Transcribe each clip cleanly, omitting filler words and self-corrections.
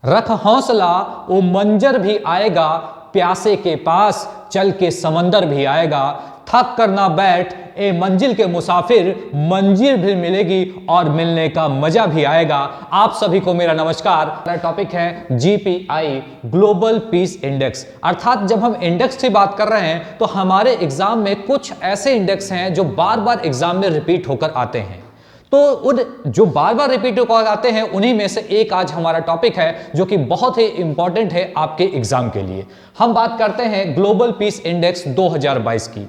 रख हौसला वो मंजर भी आएगा, प्यासे के पास चल के समंदर भी आएगा। थक कर ना बैठ ए मंजिल के मुसाफिर, मंजिल भी मिलेगी और मिलने का मजा भी आएगा। आप सभी को मेरा नमस्कार। मेरा टॉपिक है जीपीआई, ग्लोबल पीस इंडेक्स। अर्थात जब हम इंडेक्स की बात कर रहे हैं तो हमारे एग्जाम में कुछ ऐसे इंडेक्स हैं जो बार बार एग्जाम में रिपीट होकर आते हैं। तो उन जो बार बार रिपीट होकर आते हैं उन्हीं में से एक आज हमारा टॉपिक है जो कि बहुत ही इंपॉर्टेंट है आपके एग्जाम के लिए। हम बात करते हैं ग्लोबल पीस इंडेक्स 2022 की।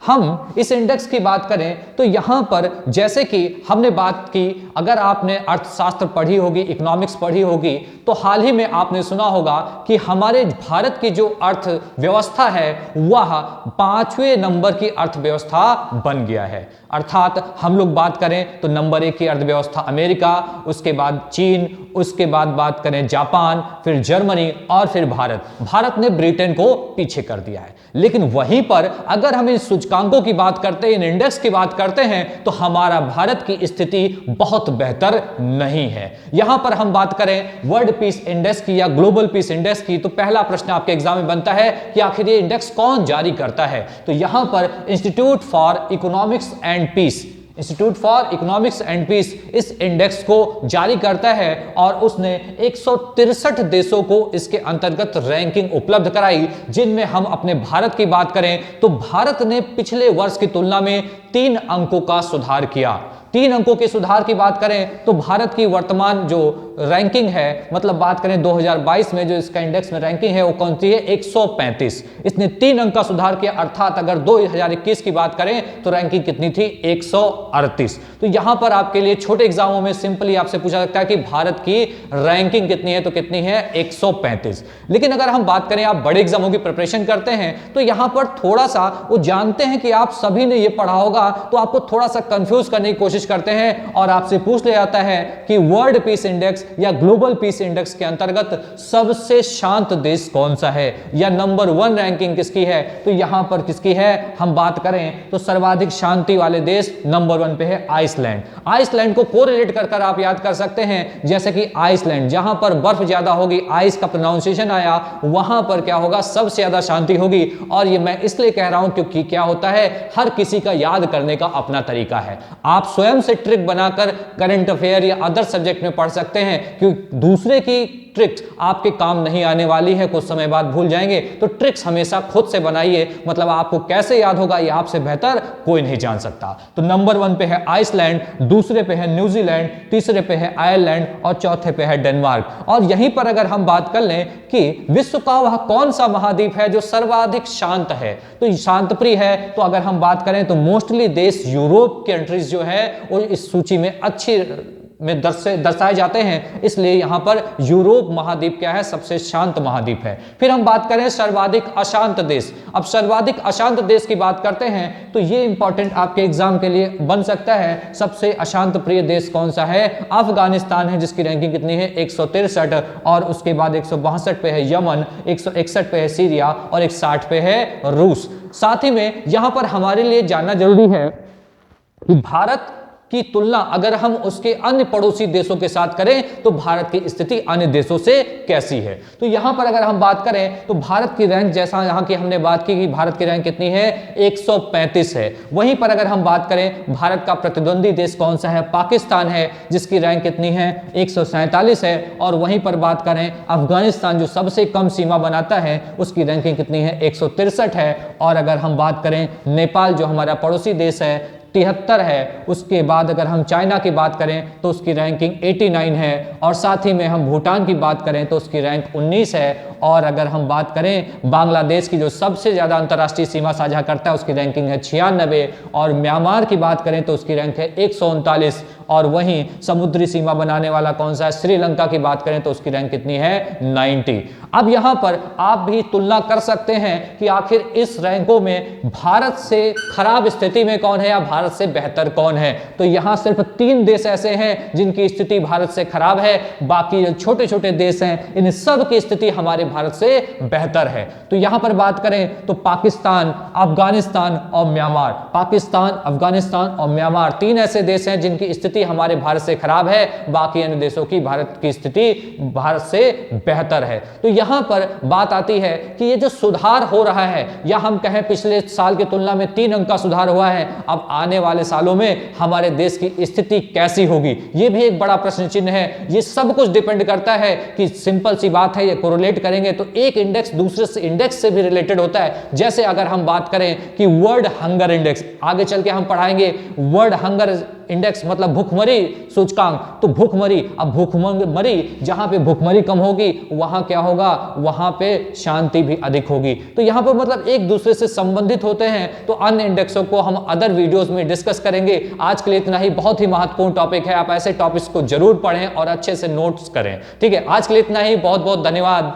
हम इस इंडेक्स की बात करें तो यहां पर जैसे कि हमने बात की, अगर आपने अर्थशास्त्र पढ़ी होगी, इकोनॉमिक्स पढ़ी होगी, तो हाल ही में आपने सुना होगा कि हमारे भारत की जो अर्थव्यवस्था है वह 5वें नंबर की अर्थव्यवस्था बन गया है। अर्थात हम लोग बात करें तो नंबर 1 की अर्थव्यवस्था अमेरिका, उसके बाद चीन, उसके बाद बात करें जापान, फिर जर्मनी और फिर भारत। भारत ने ब्रिटेन को पीछे कर दिया है। लेकिन वहीं पर अगर हम इन सूचकांकों की बात करते हैं, इन इंडेक्स की बात करते हैं, तो हमारा भारत की स्थिति बहुत बेहतर नहीं है। यहां पर हम बात करें वर्ल्ड पीस इंडेक्स की या ग्लोबल पीस इंडेक्स की, तो पहला प्रश्न आपके एग्जाम में बनता है कि आखिर ये इंडेक्स कौन जारी करता है। तो यहां पर institute for economics and peace, institute for economics and peace इस इंडेक्स को जारी करता है और उसने 163 देशों को इसके अंतर्गत रैंकिंग उपलब्ध कराई, जिनमें हम अपने भारत की बात करें तो भारत ने पिछले वर्ष की तुलना में 3 अंकों का सुधार किया। 3 अंकों के सुधार की बात करें तो भारत की वर्तमान जो रैंकिंग है, मतलब बात करें 2022 में जो इसका इंडेक्स में रैंकिंग है वो कौन सी है, 135। इसने 3 अंक का सुधार किया। अर्थात अगर 2021 की बात करें तो रैंकिंग कितनी थी, 138। तो यहां पर आपके लिए छोटे एग्जामों में सिंपली आपसे पूछा सकता है कि भारत की रैंकिंग कितनी है, तो कितनी है, 135। लेकिन अगर हम बात करें, आप बड़े एग्जामों की प्रिपरेशन करते हैं तो यहां पर थोड़ा सा वो जानते हैं कि आप सभी ने ये पढ़ा होगा, तो आपको थोड़ा सा कंफ्यूज करने की कोशिश करते हैं और आपसे पूछ लिया जाता है कि वर्ल्ड पीस इंडेक्स या ग्लोबल पीस इंडेक्स के अंतर्गत सबसे शांत देश कौन सा है या नंबर 1 रैंकिंग किसकी है। तो यहां पर किसकी है, हम बात करें तो सर्वाधिक शांति वाले देश नंबर 1 पे है आइसलैंड। आइसलैंड को कोरिलेट कर आप याद कर सकते हैं, जैसे कि आइसलैंड जहां पर बर्फ ज्यादा होगी, आइस का प्रोनाउंसिएशन आया, वहां पर क्या होगा, सबसे ज्यादा शांति होगी। और ये मैं इसलिए कह रहा हूं क्योंकि क्या होता है, हर किसी का याद करने का अपना तरीका है। आप स्वयं से ट्रिक बनाकर करंट अफेयर या अदर सब्जेक्ट में पढ़ सकते हैं, क्योंकि दूसरे की ट्रिक्स आपके काम नहीं आने वाली है, कुछ समय बाद भूल जाएंगे। तो ट्रिक्स हमेशा खुद से बनाइए, मतलब आपको कैसे याद होगा ये आपसे बेहतर कोई नहीं जान सकता। तो नंबर 1 पे है आइसलैंड, दूसरे पे है न्यूजीलैंड, तीसरे पे है आयरलैंड और चौथे पे है डेनमार्क। और यहीं पर अगर हम बात कर लें कि विश्व का वह कौन सा महाद्वीप है जो सर्वाधिक शांत है, तो शांत प्रिय है, तो अगर हम बात करें तो मोस्टली देश यूरोप कंट्रीज जो है वो इस सूची में अच्छी में दर्शाए जाते हैं, इसलिए यहां पर यूरोप महाद्वीप क्या है, सबसे शांत महाद्वीप है। फिर हम बात करें सर्वाधिक अशांत देश। अब सर्वाधिक अशांत देश की बात करते हैं तो ये इंपॉर्टेंट आपके एग्जाम के लिए बन सकता है, सबसे अशांत प्रिय देश कौन सा है, अफगानिस्तान है, जिसकी रैंकिंग कितनी है, 163। और उसके बाद 162 पे है यमन, 161 पे है सीरिया और 160 पे है रूस। साथ ही में यहां पर हमारे लिए जानना जरूरी है कि भारत की तुलना अगर हम उसके अन्य पड़ोसी देशों के साथ करें तो भारत की स्थिति अन्य देशों से कैसी है। तो यहां पर अगर हम बात करें तो भारत की रैंक, जैसा यहां की हमने बात की कि भारत की रैंक कितनी है, 135 है। वहीं पर अगर हम बात करें भारत का प्रतिद्वंदी देश कौन सा है, पाकिस्तान है, जिसकी रैंक कितनी है, 147 है। और वहीं पर बात करें अफगानिस्तान जो सबसे कम सीमा बनाता है, उसकी रैंकिंग कितनी है, 163 है। और अगर हम बात करें नेपाल जो हमारा पड़ोसी देश है, 73 है। उसके बाद अगर हम चाइना की बात करें तो उसकी रैंकिंग 89 है। और साथ ही में हम भूटान की बात करें तो उसकी रैंक 19 है। और अगर हम बात करें बांग्लादेश की जो सबसे ज़्यादा अंतर्राष्ट्रीय सीमा साझा करता है, उसकी रैंकिंग है 96। और म्यांमार की बात करें तो उसकी रैंक है 139। और वहीं समुद्री सीमा बनाने वाला कौन सा है, श्रीलंका की बात करें तो उसकी रैंक कितनी है, 90। अब यहां पर आप भी तुलना कर सकते हैं कि आखिर इस रैंकों में भारत से खराब स्थिति में कौन है या भारत से बेहतर कौन है। तो यहां सिर्फ 3 देश ऐसे हैं जिनकी स्थिति भारत से खराब है, बाकी जो छोटे छोटे देश हैं इन सब की स्थिति हमारे भारत से बेहतर है। तो यहां पर बात करें तो पाकिस्तान, अफगानिस्तान और म्यांमार, पाकिस्तान, अफगानिस्तान और म्यांमार 3 ऐसे देश हैं जिनकी स्थिति हमारे भारत से खराब है, बाकी अन्य देशों की भारत की स्थिति भारत से बेहतर है। तो यहां पर बात आती है कि ये जो सुधार हो रहा है, या हम कहें पिछले साल की तुलना में 3 अंक का सुधार हुआ है, अब आने वाले सालों में हमारे देश की स्थिति कैसी होगी, ये भी एक बड़ा प्रश्न चिन्ह है। ये सब कुछ डिपेंड करता है कि सिंपल सी बात है, ये कोरिलेट करेंगे तो एक इंडेक्स दूसरे से इंडेक्स से भी रिलेटेड होता है। जैसे अगर हम बात करें कि वर्ल्ड हंगर इंडेक्स, आगे चल के हम पढ़ाएंगे वर्ल्ड हंगर इंडेक्स मतलब भूखमरी सूचकांक, तो भूखमरी, अब भूखमरी जहां पे भूखमरी कम होगी वहां क्या होगा, वहां पे शांति भी अधिक होगी। तो यहां पर मतलब एक दूसरे से संबंधित होते हैं। तो अन्य इंडेक्सों को हम अदर वीडियोस में डिस्कस करेंगे। आज के लिए इतना ही, बहुत ही महत्वपूर्ण टॉपिक है, आप ऐसे टॉपिक्स को जरूर पढ़ें और अच्छे से नोट्स करें। ठीक है, आज के लिए इतना ही, बहुत बहुत धन्यवाद।